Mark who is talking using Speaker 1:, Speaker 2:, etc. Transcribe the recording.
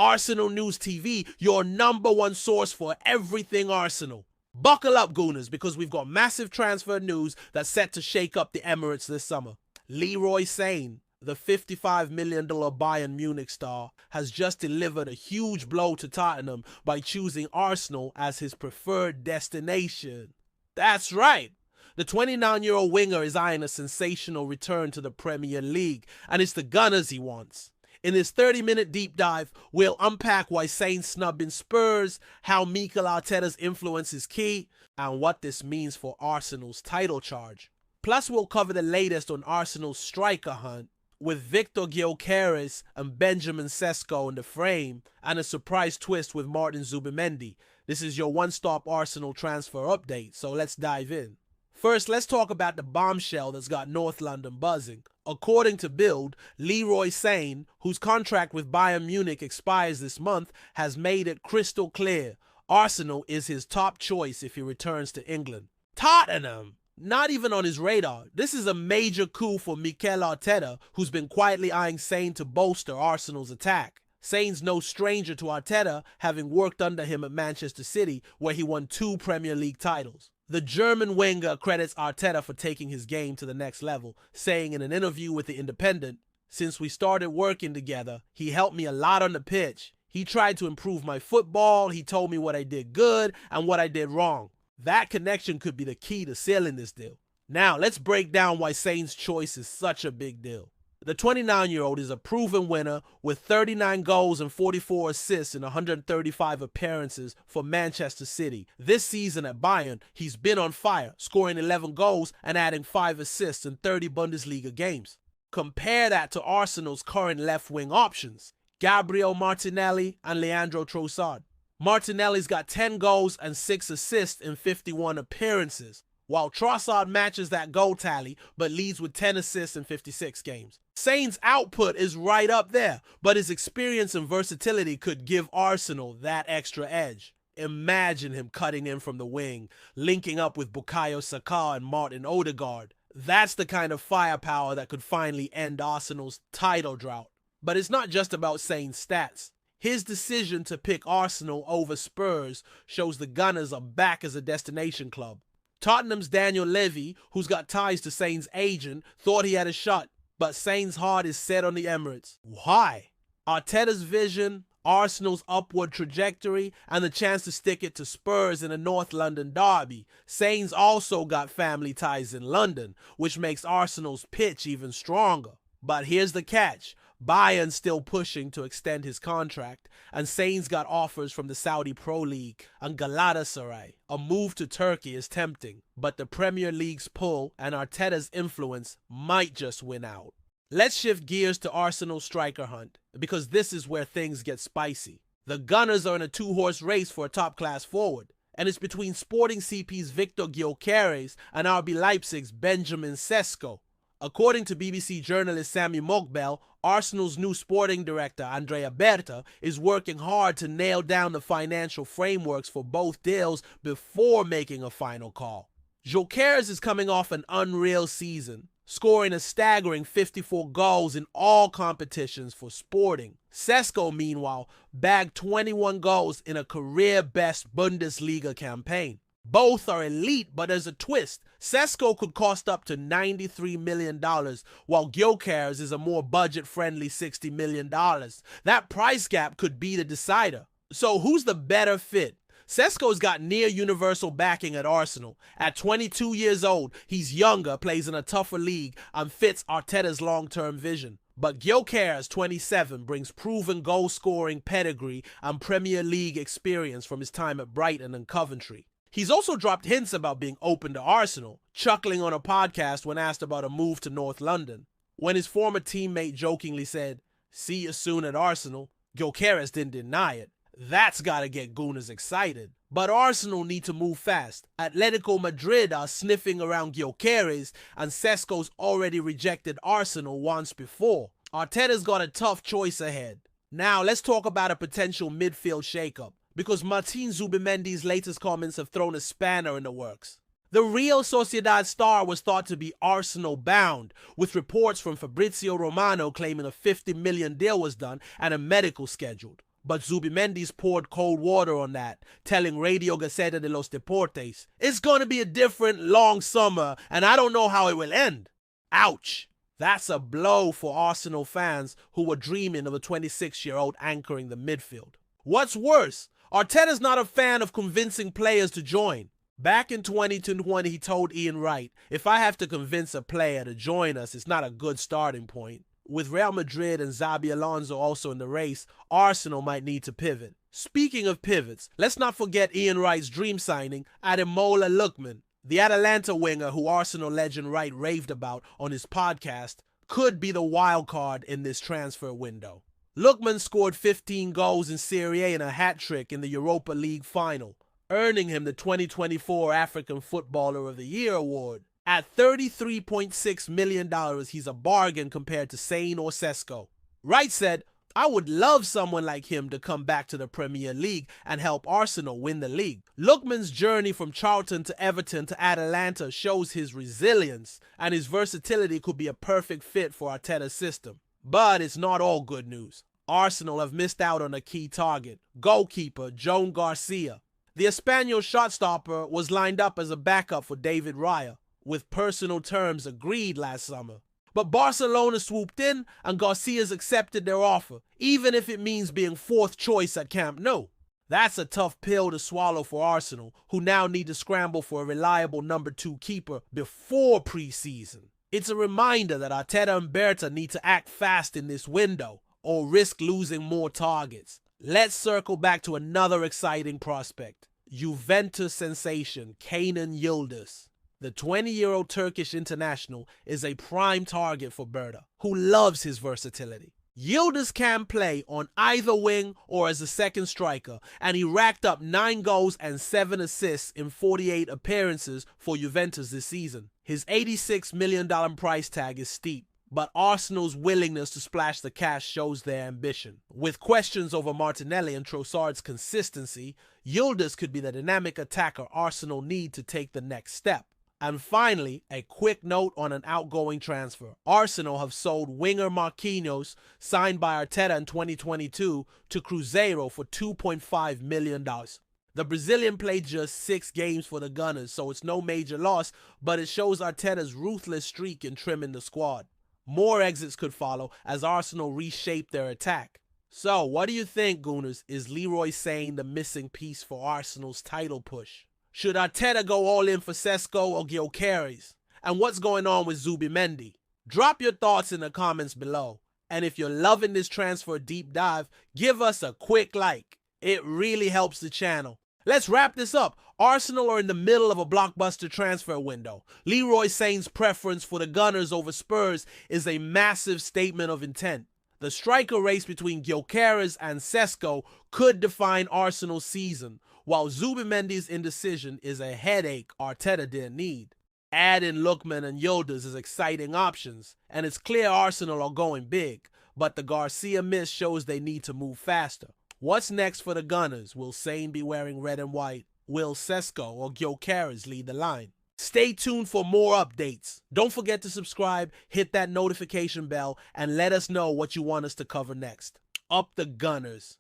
Speaker 1: Arsenal News TV, your #1 source for everything Arsenal. Buckle up, Gooners, because we've got massive transfer news that's set to shake up the Emirates this summer. Leroy Sane, the $55 million Bayern Munich star, has just delivered a huge blow to Tottenham by choosing Arsenal as his preferred destination. That's right. The 29-year-old winger is eyeing a sensational return to the Premier League, and it's the Gunners he wants. In this 30-minute deep dive, we'll unpack why Sane snubbed in Spurs, how Mikel Arteta's influence is key, and what this means for Arsenal's title charge. Plus, we'll cover the latest on Arsenal's striker hunt, with Viktor Gyokeres and Benjamin Sesko in the frame, and a surprise twist with Martin Zubimendi. This is your one-stop Arsenal transfer update, so let's dive in. First, let's talk about the bombshell that's got North London buzzing. According to Bild, Leroy Sane, whose contract with Bayern Munich expires this month, has made it crystal clear Arsenal is his top choice if he returns to England. Tottenham! Not even on his radar. This is a major coup for Mikel Arteta, who's been quietly eyeing Sane to bolster Arsenal's attack. Sane's no stranger to Arteta, having worked under him at Manchester City, where he won 2 Premier League titles. The German winger credits Arteta for taking his game to the next level, saying in an interview with The Independent, "Since we started working together, he helped me a lot on the pitch. He tried to improve my football, he told me what I did good and what I did wrong. That connection could be the key to sealing this deal." Now, let's break down why Sane's choice is such a big deal. The 29-year-old is a proven winner with 39 goals and 44 assists in 135 appearances for Manchester City. This season at Bayern, he's been on fire, scoring 11 goals and adding 5 assists in 30 Bundesliga games. Compare that to Arsenal's current left-wing options, Gabriel Martinelli and Leandro Trossard. Martinelli's got 10 goals and 6 assists in 51 appearances, while Trossard matches that goal tally but leads with 10 assists in 56 games. Sane's output is right up there, but his experience and versatility could give Arsenal that extra edge. Imagine him cutting in from the wing, linking up with Bukayo Saka and Martin Odegaard. That's the kind of firepower that could finally end Arsenal's title drought. But it's not just about Sane's stats. His decision to pick Arsenal over Spurs shows the Gunners are back as a destination club. Tottenham's Daniel Levy, who's got ties to Sane's agent, thought he had a shot, but Sane's heart is set on the Emirates. Why? Arteta's vision, Arsenal's upward trajectory, and the chance to stick it to Spurs in a North London derby. Sane's also got family ties in London, which makes Arsenal's pitch even stronger. But here's the catch. Bayern's still pushing to extend his contract, and Sane's got offers from the Saudi Pro League and Galatasaray. A move to Turkey is tempting, but the Premier League's pull and Arteta's influence might just win out. Let's shift gears to Arsenal's striker hunt, because this is where things get spicy. The Gunners are in a 2-horse race for a top-class forward, and it's between Sporting CP's Viktor Gyokeres and RB Leipzig's Benjamin Sesko. According to BBC journalist Sami Mokbel, Arsenal's new sporting director, Andrea Berta, is working hard to nail down the financial frameworks for both deals before making a final call. Gyokeres is coming off an unreal season, scoring a staggering 54 goals in all competitions for Sporting. Sesko, meanwhile, bagged 21 goals in a career-best Bundesliga campaign. Both are elite, but there's a twist. Sesko could cost up to $93 million, while Gyokeres is a more budget-friendly $60 million. That price gap could be the decider. So who's the better fit? Sesko's got near-universal backing at Arsenal. At 22 years old, he's younger, plays in a tougher league, and fits Arteta's long-term vision. But Gyokeres, 27, brings proven goal-scoring pedigree and Premier League experience from his time at Brighton and Coventry. He's also dropped hints about being open to Arsenal, chuckling on a podcast when asked about a move to North London. When his former teammate jokingly said, "See you soon at Arsenal," Gyokeres didn't deny it. That's gotta get Gooners excited. But Arsenal need to move fast. Atletico Madrid are sniffing around Gyokeres, and Sesko's already rejected Arsenal once before. Arteta's got a tough choice ahead. Now let's talk about a potential midfield shakeup, because Martin Zubimendi's latest comments have thrown a spanner in the works. The Real Sociedad star was thought to be Arsenal-bound, with reports from Fabrizio Romano claiming a $50 million deal was done and a medical scheduled. But Zubimendi's poured cold water on that, telling Radio Gazzetta de los Deportes, "It's gonna be a different, long summer, and I don't know how it will end." Ouch! That's a blow for Arsenal fans who were dreaming of a 26-year-old anchoring the midfield. What's worse, Arteta's not a fan of convincing players to join. Back in 2020, he told Ian Wright, "If I have to convince a player to join us, it's not a good starting point." With Real Madrid and Xabi Alonso also in the race, Arsenal might need to pivot. Speaking of pivots, let's not forget Ian Wright's dream signing, Ademola Lookman. The Atalanta winger who Arsenal legend Wright raved about on his podcast could be the wild card in this transfer window. Lookman scored 15 goals in Serie A and a hat-trick in the Europa League final, earning him the 2024 African Footballer of the Year award. At $33.6 million, he's a bargain compared to Sane or Sesko. Wright said, "I would love someone like him to come back to the Premier League and help Arsenal win the league." Lookman's journey from Charlton to Everton to Atalanta shows his resilience, and his versatility could be a perfect fit for Arteta's system. But it's not all good news. Arsenal have missed out on a key target, goalkeeper Joan Garcia. The Espanyol shotstopper was lined up as a backup for David Raya, with personal terms agreed last summer. But Barcelona swooped in and Garcia's accepted their offer, even if it means being fourth choice at Camp Nou. That's a tough pill to swallow for Arsenal, who now need to scramble for a reliable number 2 keeper before preseason. It's a reminder that Arteta and Berta need to act fast in this window, or risk losing more targets. Let's circle back to another exciting prospect, Juventus sensation Kenan Yıldız. The 20-year-old Turkish international is a prime target for Berta, who loves his versatility. Yıldız can play on either wing or as a second striker, and he racked up 9 goals and 7 assists in 48 appearances for Juventus this season. His $86 million price tag is steep, but Arsenal's willingness to splash the cash shows their ambition. With questions over Martinelli and Trossard's consistency, Yıldız could be the dynamic attacker Arsenal need to take the next step. And finally, a quick note on an outgoing transfer. Arsenal have sold winger Marquinhos, signed by Arteta in 2022, to Cruzeiro for $2.5 million. The Brazilian played just 6 games for the Gunners, so it's no major loss, but it shows Arteta's ruthless streak in trimming the squad. More exits could follow as Arsenal reshape their attack. So, what do you think, Gooners? Is Leroy Sane the missing piece for Arsenal's title push? Should Arteta go all in for Sesko or Gyokeres? And what's going on with Zubimendi? Drop your thoughts in the comments below. And if you're loving this transfer deep dive, give us a quick like. It really helps the channel. Let's wrap this up. Arsenal are in the middle of a blockbuster transfer window. Leroy Sane's preference for the Gunners over Spurs is a massive statement of intent. The striker race between Gyokeres and Sesko could define Arsenal's season, while Zubimendi's indecision is a headache Arteta didn't need. Add in Lookman and Yıldız as exciting options, and it's clear Arsenal are going big, but the Garcia miss shows they need to move faster. What's next for the Gunners? Will Sane be wearing red and white? Will Sesko or Gyokeres lead the line? Stay tuned for more updates. Don't forget to subscribe, hit that notification bell, and let us know what you want us to cover next. Up the Gunners.